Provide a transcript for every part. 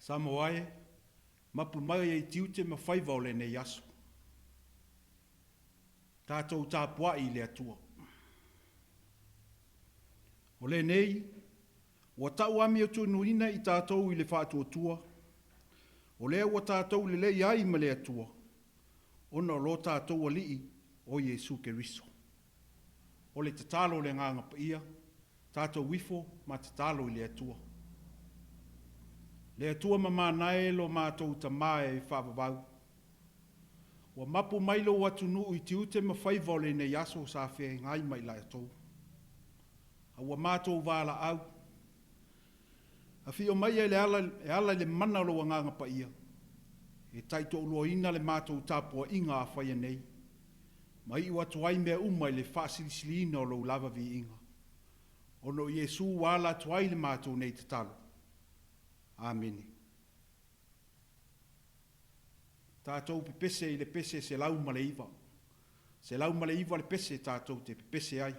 Samoa e, mapu mai e tiute ma whaiva o le nei aso. Tātou Tapuaiga i le atua. O le nei, ua tau ami o tunuina i tātou i le whātuatua. O lea ua tātou le lei ai ma le atua. Ona lo tātou alii o Iesu Keriso. O le tatalo le nganga pa ia, tātou wifo ma tatalo i le atua. Le atua mamanae lo mātou tamae e whāpapau. Ua mapu mailo watu nuu i tiute ma whaiva o le nei aso sa whea ngai mai lai atou. A ua mātou wāla au. A whio mai e ala le mana lo nganga pa ia. E taito uloa ina le mātou Tapuaiga a whaia nei. Mai ua tuai mea umai le whaasilisilina o lo lava vi inga. Ono Iesu wala tuai le mātou nei te talo. Amene. Tātou pepese i le pese se lau maleiva. Se lau maleiva le pese tātou te pepese ai.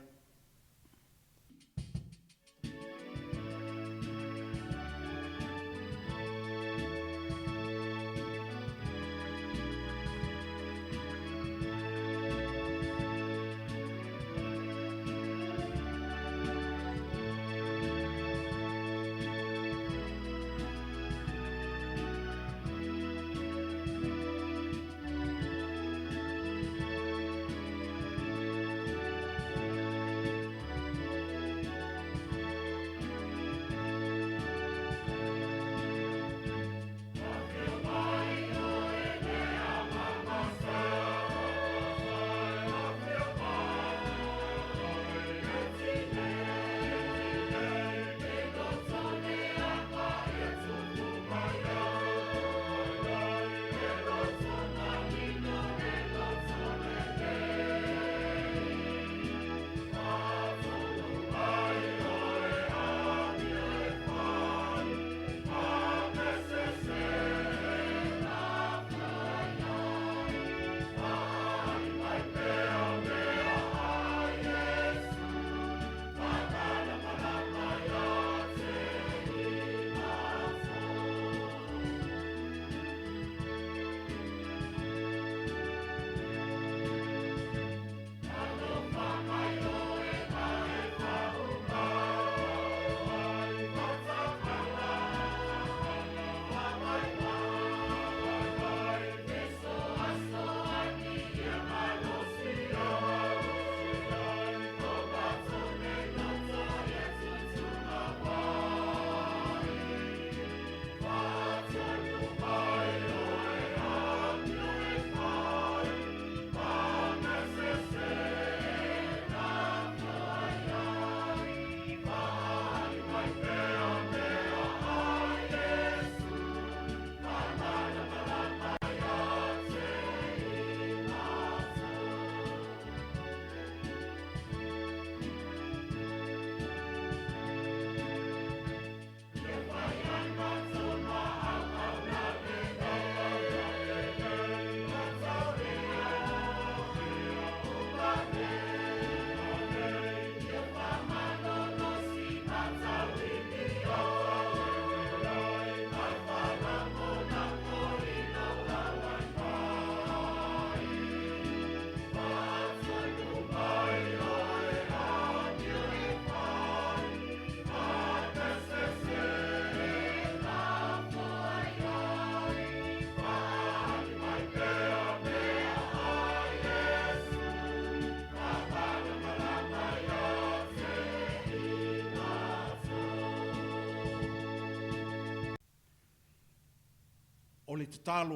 O le tatalo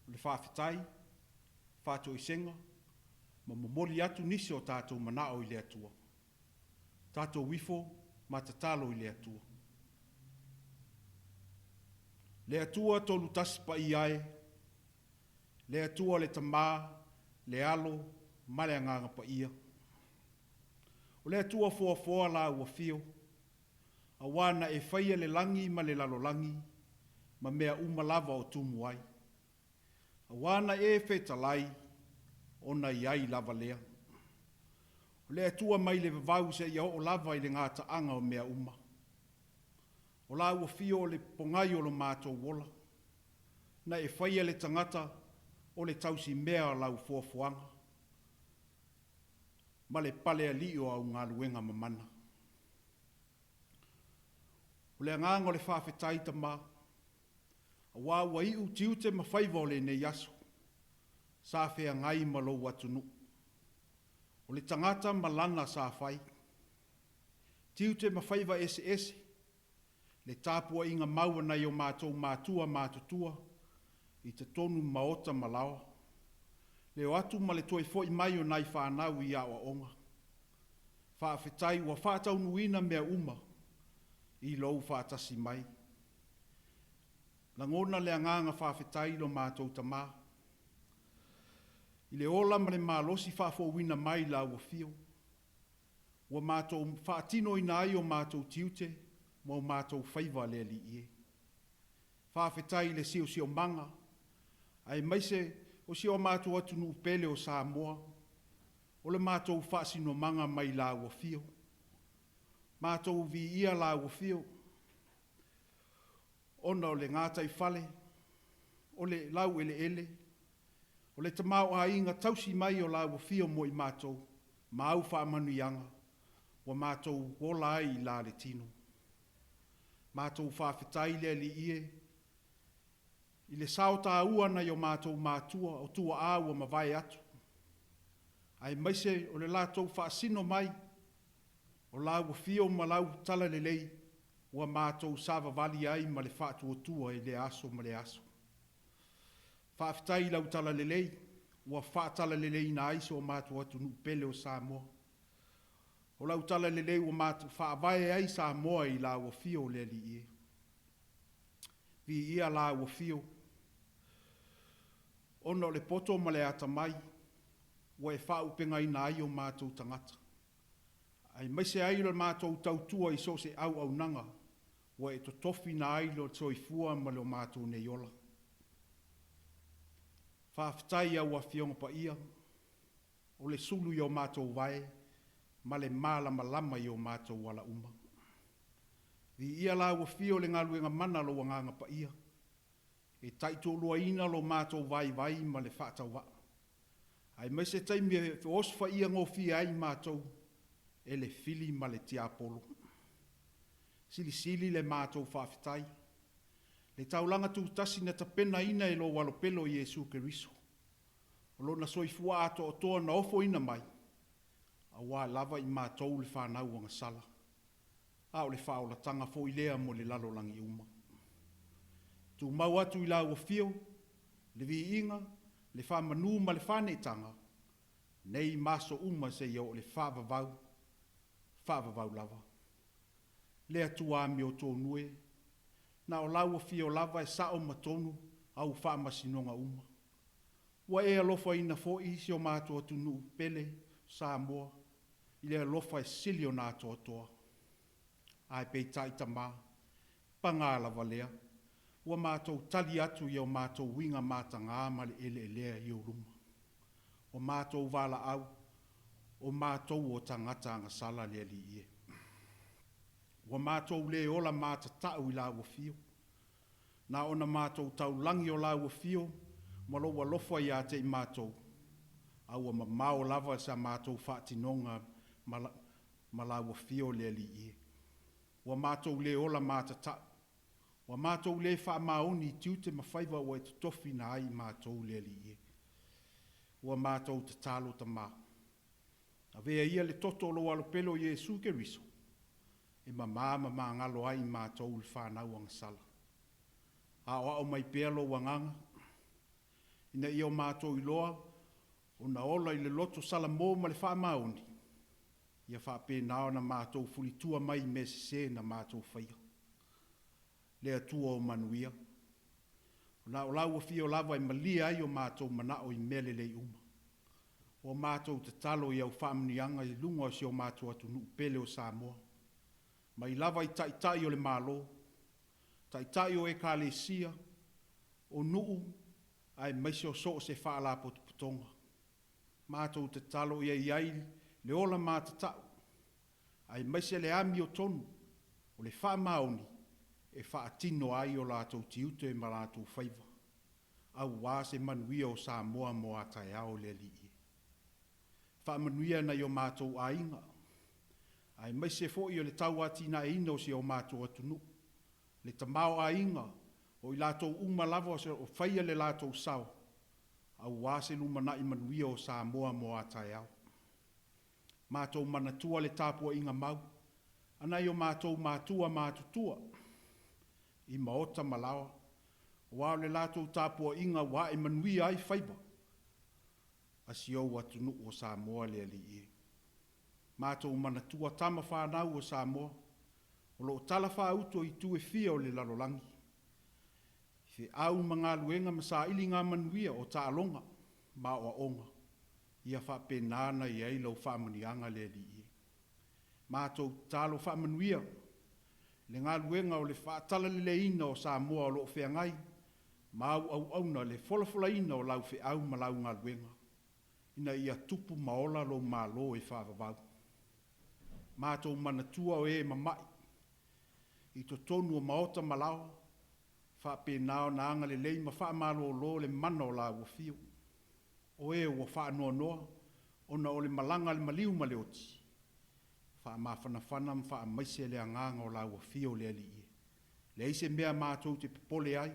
le whawhitai, whātou i senga, ma momoli atu nisi o tātou manao i le atua. Tātou wifo, ma tatalo i le atua. Le atua tolu taspa i ae, le atua le tamā, le alo, ma le anganga pa ia. O le atua foa la ua fio, a wana e whaia le langi ma le lalo langi, ma mea umalava o tumu ai. A wana e whetalai, ona i ai lava lea. O le atua mai le vavau se ia o lava i le ngā taanga o mea uma. O la ua fio o le pongai o lo mātou wola. Na e whaia le tangata o le tausi mea lau fuafuanga. Ma le pale a lio au ngā luenga mamana. O le anganga o le whawhetai tama, a wā ua iu tiute ma whaiva o le ne yaso, sa whea ngai ma lo watunu. O le tangata ma lana sa whai. Tiute ma whaiva ese ese, le Tapuaiga maua nei o mātou mātua mātutua, i te tonu maota malawa. Le o atu ma le toi foi mai o nai whanau i awa onga. Whaafetai ua whaatau nuina mea uma, i lou whaatasi mai. Langona le anganga whaafetai lo mātou tamā. I le ola ma le mālosi whaafowina mai la ua fio. Ua mātou whaatino ina ai o mātou tiute, mo mātou whaiva le li ie. Whaafetai le sio manga, ai maise o sio mātou atunu pele o Samoa, o le mātou whaasino manga mai la ua fio. Mātou vi ia la ua fio. Ona o le ngātai whale, o le lau ele, o le tamau a inga tausi mai o la ua fio mo i mātou, ma au whaamanu ianga, wa mātou wola ai i la le tino. Mātou whaafetai le li ie, i le sauta uana i o mātou mātua o tua āua ma vai atu. Ai maise o le lātou whaasino mai, o lau fio ma lau tala le lei, ua mātou sava vali ai ma le whaatua tua i le aso ma le aso. Whaafetai lau tala le lei, ua whaatala le lei na aiso o mātou atu nu pele o Samoa. O lau tala le lei ua mātou whaavae ai Samoa i lau fio le li ie. Vi ia lau fio. Ono le poto ma le ata mai, ua e whaupenga ina ai o mātou tangata. Ai maise ai lo mātou tautua i so se au nanga, ua e to Tofi na ai lo soifua ma lo mātou ne yola. Whaafetai au a fionga pa ia, o le sulu i o mātou vai, ma le mālama lama i o mātou wala uma. Vi ia la ua fio le ngaluenga mana lo wanganga pa ia, e taito lua ina lo mātou vai ma le whaatau wa. Ai maise taimi e osfa ia ngō fia ai mātou, e le fili ma le tiapolo. Sili le mātou whaafetai. Le taulanga tu tasi na tapena ina e lo walopelo i Jesu Keriso. O lo na soifua ato o toa na ofo ina mai. A wā lava i mātou le whanau anga sala. A o le whaola tanga fo i lea mo le lalolangi uma. Tu mau atu i la ua fio, le vi inga, le whamanu ma le whane tanga. Nei maso uma se i o le whavavau lava. Lea tu ame o tō nue, na o lau fio lava e sao matonu au whaamasinonga uma. Wa e alofa ina fo isi o mātua tunu pele Samoa, i le alofa e sili o nā toa. Ai pei taita mā, panga lava lea, wa mātou tali atu i o mātou winga mātanga amale ele lea i o ruma. O mātou wala au, o mātou o tangata anga sala lea li ie. Wa mātou le ola māta tau i la ua fio. Na ona mātou tau langi o la ua fio, ma lo wa lofa i ate i mātou. Aua ma mao lava sa mātou whaatinonga ma la ua fio le li ie. Wa mātou le ola māta tau. Wa mātou le wha maoni tiute ma whaiva o e Tofi na ai mātou le li ie. Wa mātou te talo ta mā. A vea ia le toto lo alopelo Jesu Keriso. E ma ngalo ai mātou le whanau ang sala. A o mai pēlo wanganga. Ina i o mātou i loa, o na ola i le loto sala mō ma le wha maoni. Ia wha pēnao na mātou fulitua mai me se na mātou whaia. Lea tua o manuia. O na o lau fio lava i malia ai o mātou manao i mele lei uma. O mātou te talo i au whaamnianga i lunga si o mātou atu nu pele o Samoa. Mai lava i taitai o le malo, taitai o e kālesia, o nuu, ai maise o so se whaala putonga. Mātou te talo i ai le ola mātatau, ai maise le ami o tonu, o le wha maoni, e whaatino ai o lātou tiute ma lātou whaiva. Au wā se manuia o Samoa mo a tai ao le li i. Whaamanuia na i o mātou a inga. Ai mai se fo i o le tau atina e ina o si o mātou atunu. Le tamao a inga o i lātou uma lava o whaia le lātou sao. Au wā se lumana i manuia o Samoa mo a tai ao. Mātou manatua le tāpua inga mau. Ana i o mātou mātua mātutua. I maota malawa. Wā le lātou tāpua inga wā e manuia ai whaiba. Asi au atunu o Samoa le ali i. Mātou manatua tama whānau o Samoa. O lo tala whāuto i tue fia o le lalolangi. Fe au mga luenga masa ili ngā manuia o tālonga. Ma o onga. Ia whapenana i eilau whamunianga le ali i. Mātou tālo whamanuia. Le ngā luenga o le whaatala le ina o Samoa o lo whengai. Mau au auna le wholafola ina o lau whe au ma lau ngā luenga. Ina ia tupu maola lo mālo e whaavavau. Mātou manatua o e mamai. I to tonu o maota malao. Whapenao na anga le leima whaamalo o lo le mana o lau o fio. O e o whaanoa noa. Ona o le malanga le maliu ma le oti. Whaamawhanawhana whaamaise le anganga o lau o fio le ali i. Le ise mea mātou te pepole ai.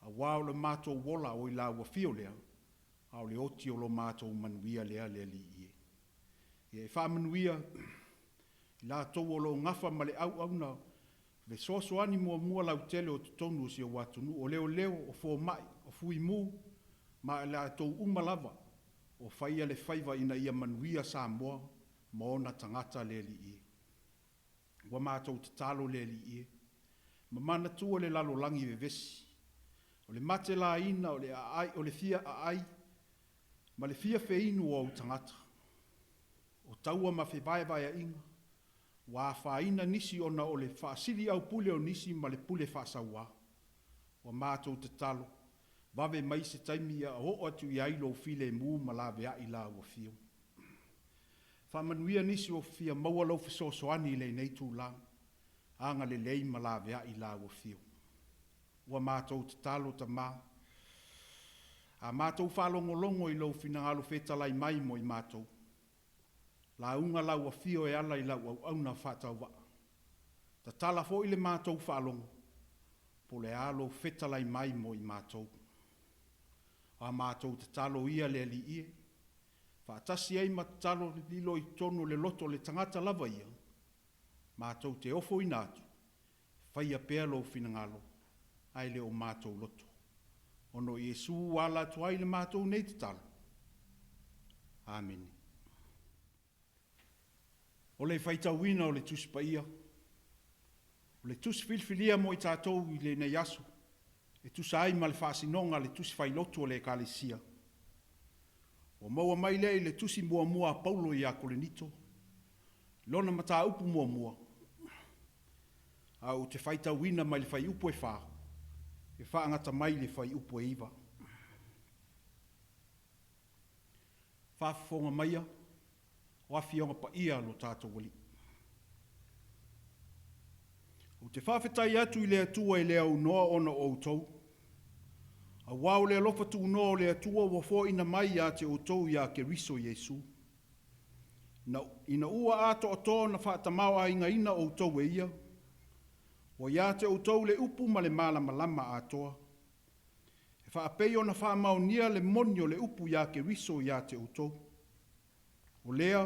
A wao le mātou wola o i lau o fio lea. Au le oti o lo mātou manuia lea le ali i. E whaamanuia. La tau o lo ngafa ma le au na. Ve soasoani mua lau tele o tutonu o si o watunu. O leo o fo mai, o fui mu. Ma la tau umalava. O whaia le whaiva ina ia manuia Samoa. Ma ona tangata le li i. Wa mātou te talo le li i. Ma mana tua le lalo langi ve vesi. O le mate la ina, o le ai, o le fia ai. Ma le fia fe inu o tangata. O taua ma fe vai inga. Wa whaina nisi ona o le whaasiri au pule o nisi ma le pule whaasaua. Wa mātou te talo. Vave mai se taimi a ho atu i ailo file mu ma la vea i la o fio. Whamanuia nisi o fia maua lau fisosoani le nei tū lang. Anga le lei ma la vea i la o fio. Wa mātou te talo ta mā. A mātou whalongolongo i lau finangalo whetalai mai mo i mātou. La unga lau a fio e ala i lau au na whatau wa. Ta tala fo i le mātou whalongo. Po le alo whetalai mai mo i mātou. A mātou te talo ia le ali ie. Whaatasi ei ma talo lilo i tono le loto le tangata lava ia. Mātou te ofo i nātu. Whaia pēr lo finangalo. Ai le o mātou loto. Ono Iesu wala tuai le mātou nei te talo. Amen. O le whaitauina o le tusipaia. O le tusifilfilia mo i tātou i le nei aso. E tusai ma le whaasinonga le tusifailotu o le ekalesia. O maua mai le le tusi mua Paulo i a Kolenito. Lona mata upu mua. Au te whaitauina mai le whai upu e whaa. E whaangata mai le whai upu e iwa. Whaafonga maia. O awhionga pa ia lo tātou wali. O te whawhetai atu i le atua i le au noa ona o tau. A wau le alofa tu noa o le atua wa fo ina mai a te o tau i a ke riso Iesu. Ina ua ato o tō na whaatamau a inga ina o tau e ia. O ia te o tau le upu ma le malama atoa. E whaapei o na whaamau nia le moni o le upu i a ke riso i a te o tau. O lea,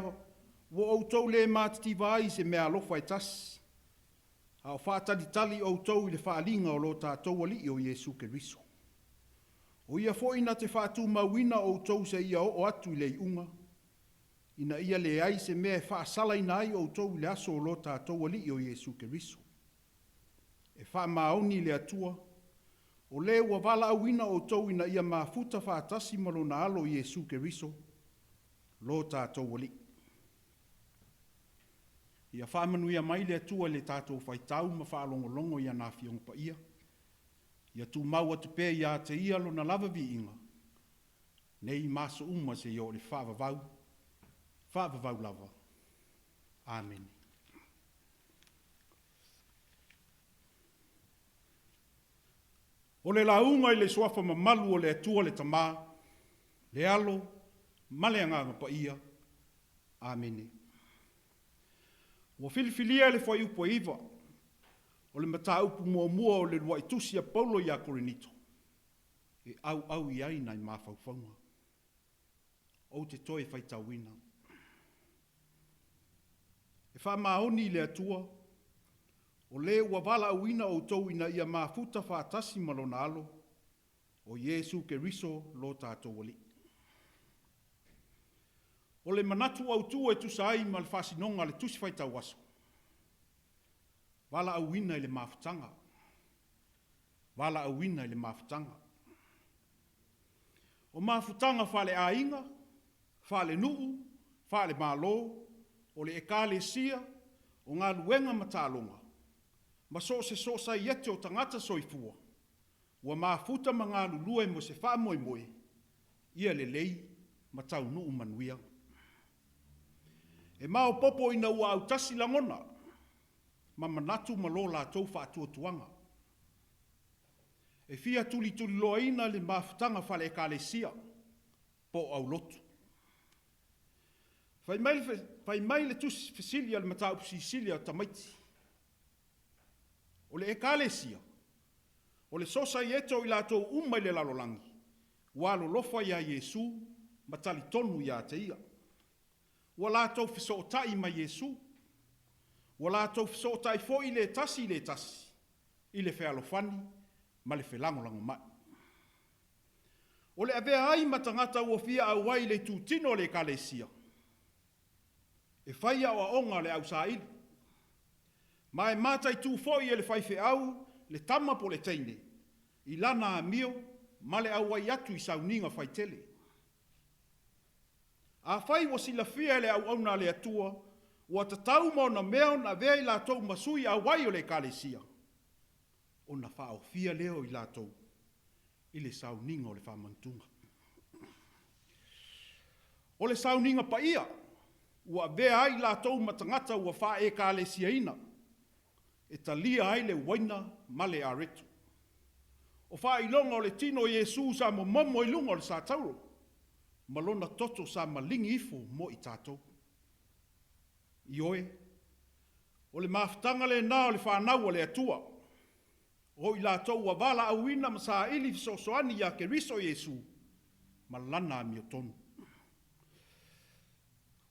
wo o tau le mātiti vai se mea alofa e tas. A o whaatalitali o tau i le whaalinga o lo tātou ali o Iesu ke riso. O ia fo ina te whaatu mawina o tau se ia o atu i le iunga. Ina ia le ai se mea whaasala ina ai o tau i le aso o lo tātou ali o Iesu ke riso. E wha maoni le atua. O le ua wala awina o tau ina ia mafuta whaatasi malo na alo i Iesu ke riso. Lo tātou wali. Ia whamanuia mai le atua le tātou whaitau ma whaalongolongo ia nā whiong pa ia. Ia tu mau atu pē ia te ia lo na lava vi inga. Nei maso uma se i o le whaavavau. Whaavavau lava. Amen. O le launga I le soafa mamalu o le atua le tamā, le alo, ma le anganga pa ia. Amene. Ua filifilia le fai upo iwa, o le mata upu mua o le lua itusi a Paulo ia Korinito. E au iai nai mawhauwhaunga. O te toi fai tauina. E wha maoni le atua, o le ua wala auina o tau ina ia mafuta whaatasi malona alo, o Yesu ke riso lo tātou wali. O le manatu au tua e tusai ma le whasinonga le tusi whai tau waso. Wala auina I le mafutanga. Wala auina I le mafutanga. O mafutanga whale ainga, whale nuu, whale malo, o le ekale sia, o ngā luenga matalonga. Ma so se sa iete o tangata soifua. Ua mafuta ma ngā lulua mo se wha moe, ia le lei ma tau nuu manuia. E mao popo ina ua au tasi langona, ma manatu malo la tau whaatua tuanga. E fia tuli loa ina le mafutanga whale ekalesia, po au lotu. Fai mai le tusi fisilia le matau Sicilia tamaiti. O le ekalesia, o le sosa ieto I latou umai le lalolangi, ua lolofa ia Yesu, matali tonu ia te ia. Ua latou fiso tai ma Yesu, ua latou fiso tai fo I le tasi, I le fealofani, ma le felangolango mai. O le avea ai matangata ua fia au ai le tutino le ekalesia. E fai au aonga le au saili. Ma e matai tu foi e le fai au, le tama po le teine. I lana a mio, ma le au ai atu I sauninga fai tele. A fai wa sila fia le au auna le atua, wa tatau mo na meo na vea I latou masui a wai o le kalesia. O na fao fia leo I latou, I le sauninga o le whamantunga. O le sauninga pa ia, ua vea ai latou matangata ua wha e kalesia ina. E talia ai le waina ma le aretu. O wha ilonga o le tino Yesu sa mo momo ilunga o le sa tauro. Malona toto sa malingi ifo mo I tātou. Ioe, o le mafutanga le nā o le whanau o le atua. O I lātou wa wala auina ma sa ili fisosoani ia ke riso Yesu. Ma lana mi o tonu.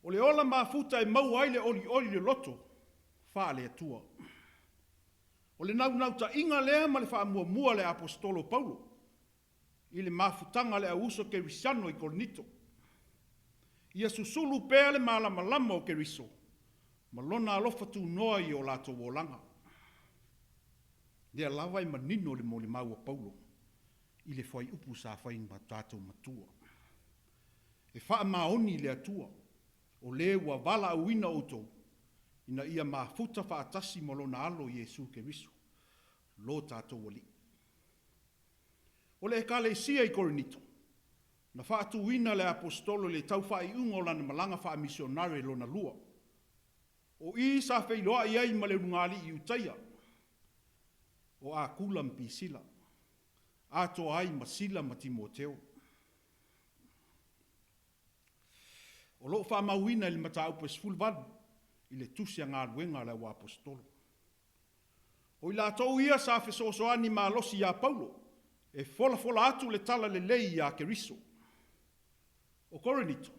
O le ola mafuta e mau ai le oli le loto. Wha le atua. O le nau ta inga lea ma le wha mua le apostolo Paulo. I le mafutanga le auso ke risano I Korinito. Ia susulu pēr le malama o ke riso. Malona alofa tu noa I o lato wolanga. Lea lava I manino le mo le mau o Paulo. I le fai upu sa fai ma tātou matua. E wha maoni le atua. O le ua wala auina outou. Ina ia mafuta whaatasi malona alo Yesu ke riso. Lo tātou wali. O le ekalesia I Korinito. Na whaatuina le apostolo le tau wha I ungo lana malanga Faamisionare lo na lua. O I sa whailoa I ai ma le rungali I utaia. O a kula mpi sila. A to ai ma sila ma Timoteo. O lo wha mauina ili mata upa sfulvadu. I le tusi a ngā luenga le wa apostolo. O I la tau ia sa fesosoani ma losi ia Paulo. E fola atu le tala le lei ia ke riso. O Korinito.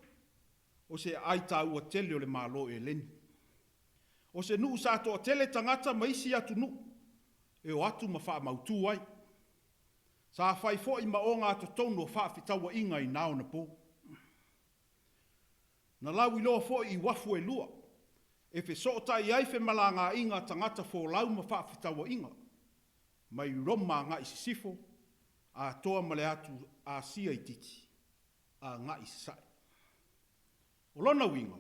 O se aita ua tele o le malo e leni. O se nuu sa toa tele tangata maisi atu nu. E o atu ma wha mautu ai. Sa whai fo I ma o ngā totono wha fitaua inga I nao na po. Na lau I loa fo I wafu e lua. E fe sota I ai fe malanga inga tangata fo lau ma wha fitaua inga. Mai roma ngā isi sifo. A toa male atu a sia I titi. A ngā isi sai. O lona winga.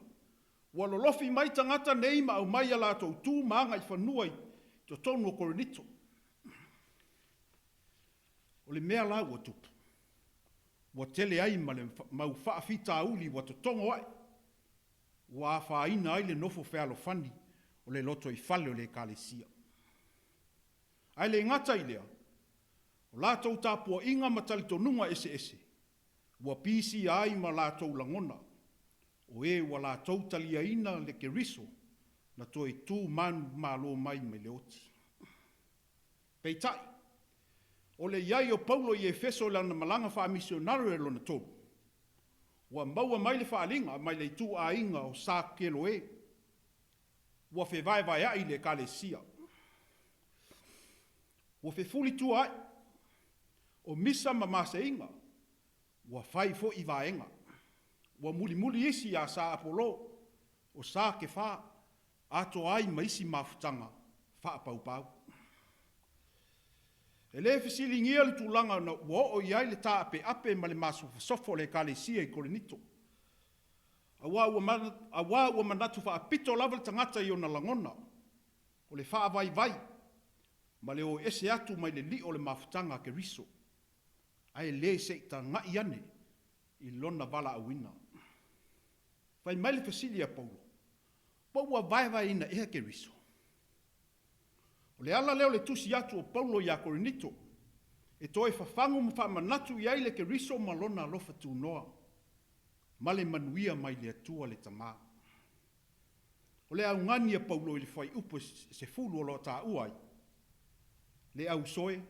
Wa lolofi mai tangata nei ma au mai ala tau tū maanga I whanua I to tonu o Korinito. O le mea lau o tupu. Wa tele ai ma le mau whaafita uli wa to tongo ai. Wa whaina ai le nofo whealo whani o le loto I whale o le kalesia. Ai le ngata I lea. O lātou tāpua inga matali tonunga ese. Ua pisi ai ma lātou langona. O wa lātou talia ina le ke riso na toi tū manu mālo mai me le oti. Peitai, o le iai o Paulo i Fiso lana malanga Faamisionare lona tolu. Ua maua mai le whaalinga mai le tū a inga o sā kelo e. Ua fe vai ai le kalesia. Ua fe fuli tū ai. O misa ma masa inga. Ua fai fo i vaenga. Ua muli isi a sā apolo. O sā ke wha. Ato ai ma isi mafutanga. Wha pau. E le fesili ngia le tūlanga na ua o iai le tā ape ma le masu sofo le kalesia i Korinito. Awa ua manatu wha apito lava le tangata i ona langona. O le wha vai. Ma le o ese atu mai le li o le mafutanga ke riso. Ai le se ta ngai ane i lona vala awina. Fai mai le fesili a Paulo. Paua vai ina ea ke riso. O le ala leo le tusi atu o Paulo i a Korinito. E toi fafangu ma whamanatu i aile ke riso ma lona alofa tu noa. Ma le manuia mai le atua le tamā. O le au ngani a Paulo i le whai upo se fulu o lo tā uai. Le au soe.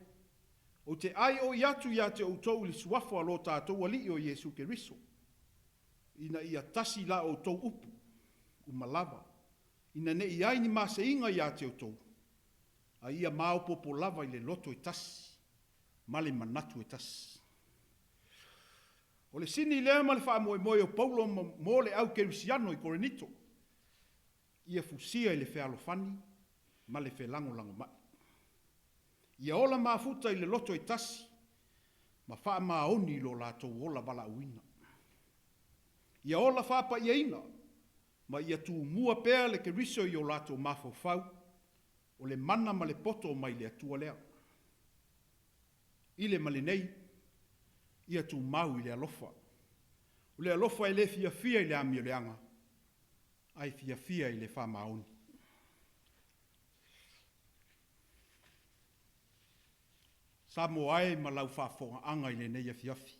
O te ai o iatu ia te outou li suafo a lo tātou ali o Jesu ke riso. Ina ia tasi la o tou upu. Umalawa. Ina ne iai ni mase inga ia te outou. A ia maopopo lava i le loto i tasi. Ma le manatu i tasi. O le sini lea ma le wha moe o Paulo mo le au kerisiano i Korinito. Ia fusia i le whealofani. Ma le whelango mai. Ia ola mafuta i le loto i tasi. Ma wha maoni lo lātou ola wala uina. Ia ola whapa ia ina. Ma ia tu mua pēr le ke riso i o lātou mafau. O le mana ma le poto mai le atua lea. I le male nei. Ia tu mau i le alofa. O le alofa i le fia i le ami o leanga. Ai fia i le wha maoni. Samoa e ma lau whafonga anga i le nei Afiafi.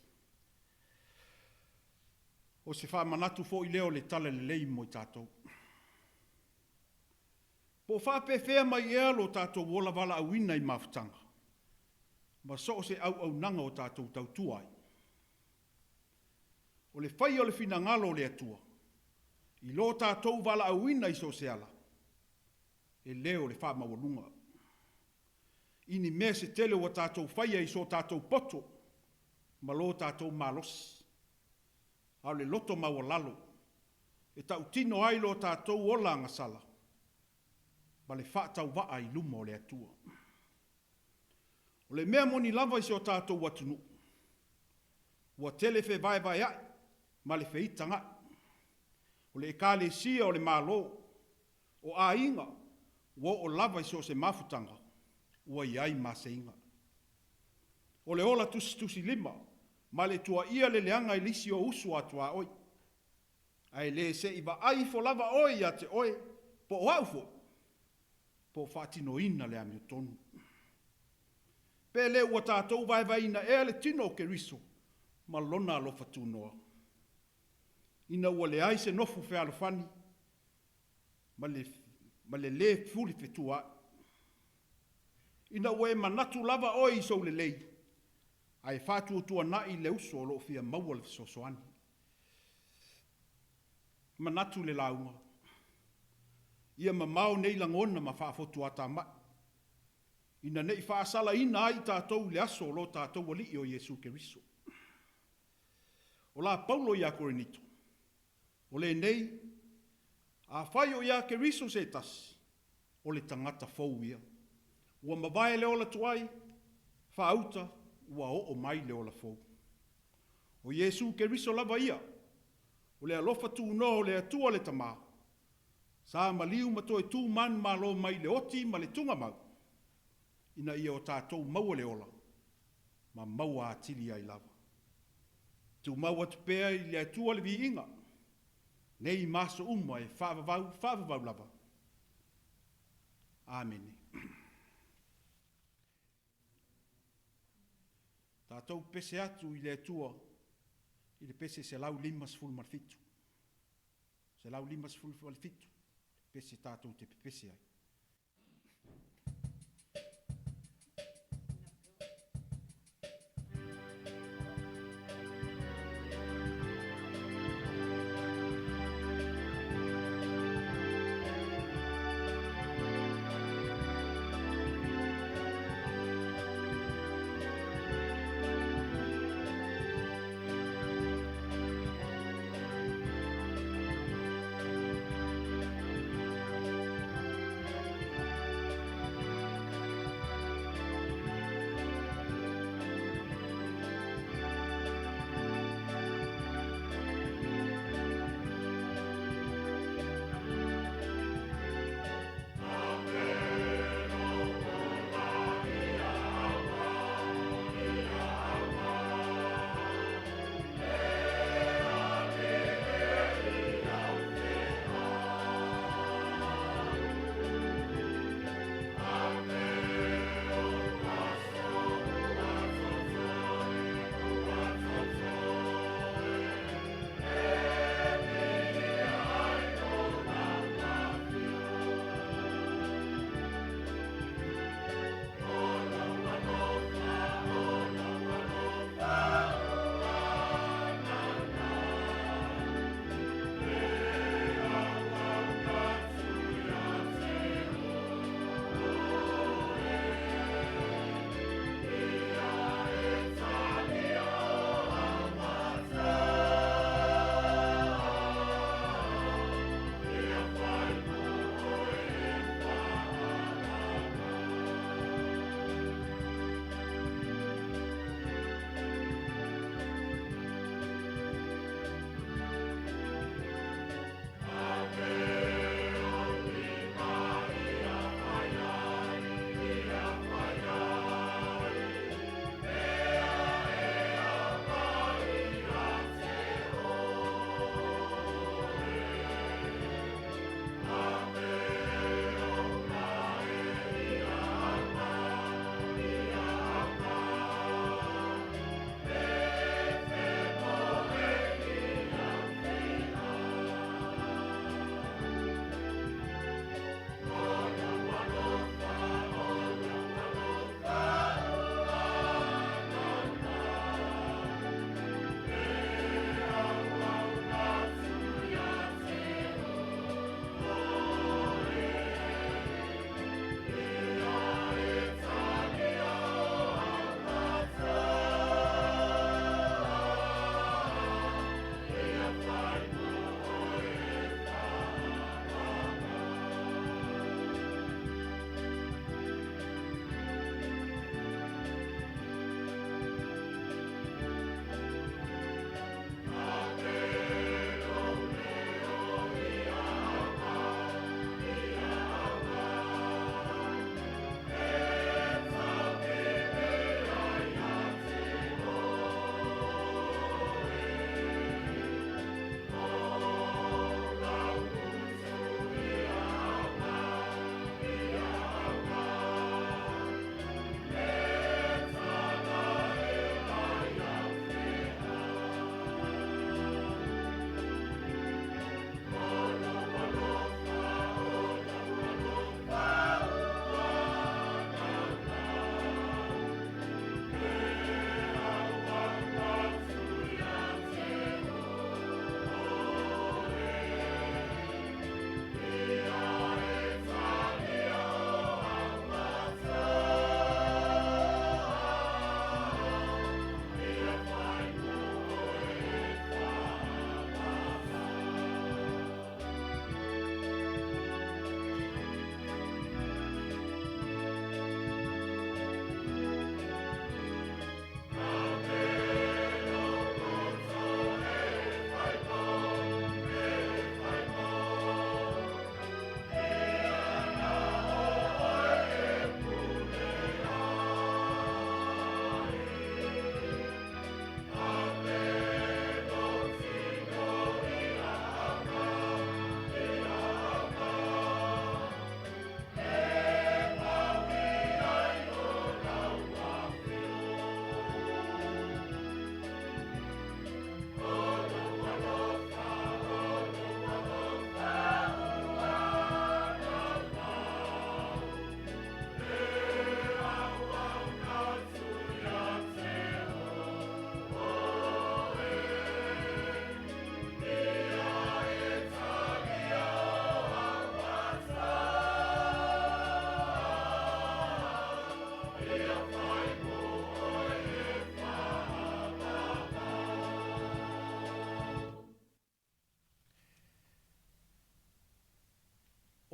O se wha manatu fo i leo le tala le lei mo i tātou. Po wha pewhea mai ea lo tātou wola wala awina i mafutanga. Ma so o se au nanga o tātou tautuai. O le whai o le fina ngalo le atua. I lo tātou wala awina i so se ala. E leo le wha mawalunga. Ini mea se tele o tātou whaia i so tātou poto, ma lo tātou malos. Au le loto mawalalo, e tau tino ai lo tātou ola ngasala, ma le whaatau waa i luma o le atua. O le mea moni lava i so tātou watunu, ua tele fe vai ai, ma le feitanga, o le ekale sia o le malo, o a inga, o lava i so se mafutanga, ua iai maseinga. O le ola tusi lima, ma le tua ia le leanga i lisi o usu atua oi. Ai le se iwa ai fo lava oi a te oi, po waufo, po whaatino ina le ami o tonu. Pe le ua tātou vai ina e le tino ke riso, ma lona alofa tūnoa. Ina ua le ai se nofu fe alofani, ma le fuli fe tua. Ina ue manatu lava oi so le lei. Ai fatu o tua nai le uso o lo fia maua le sosoani. Manatu le launga. Ia mamau nei langona ma whaafotu ata mai. Ina nei whaasala ina ai tātou le aso lo tātou wali o Jesu Keriso. O la Paulo ia Korinito. O le nei, a whai o ia Keriso se tasi. O le tangata fau ia. Ua mawae le ola tuai, whaauta, ua o mai le ola fau. O Jesu Keriso lava ia, o le alofa tū no o le atua le tamā. Sa maliu mato e tū man malo mai le oti ma le tunga mau. Ina ia o tātou maua le ola, ma maua atili ai lava. Tu maua tupea i le atua le vi inga, nei maso umma e whaavavau lava. Amen. Tātou pese atu I le atua, I le pese se lau 5 malfitu. Se lau 5 malfitu, pese tātou te pese ai.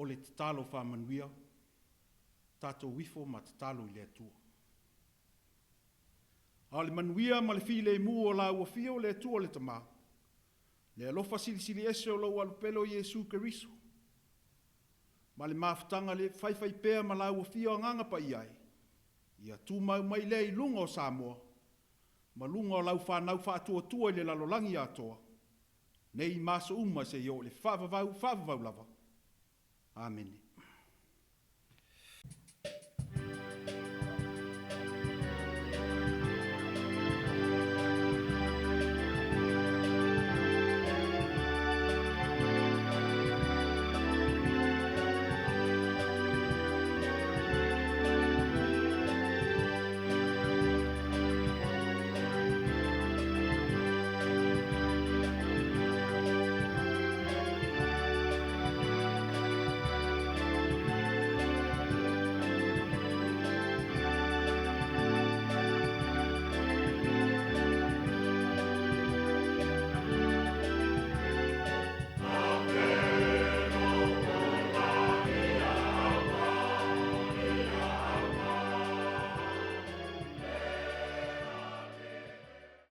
le tatalo whamanuia, tato wifo ma tatalo I le atua. A le manuia ma le file mu o la ua fia o le atua le tama, le alofa silisili ese o lau alupelo Iesu Keriso, ma le maafutanga le whaiwhai pēr ma la ua fia o nganga pa iai, ia tu mau mai le I lunga o Samoa, ma lunga o lau whanau whaatua I le lalolangi atoa, nei maso uma se yo le whavavau lava. Amen.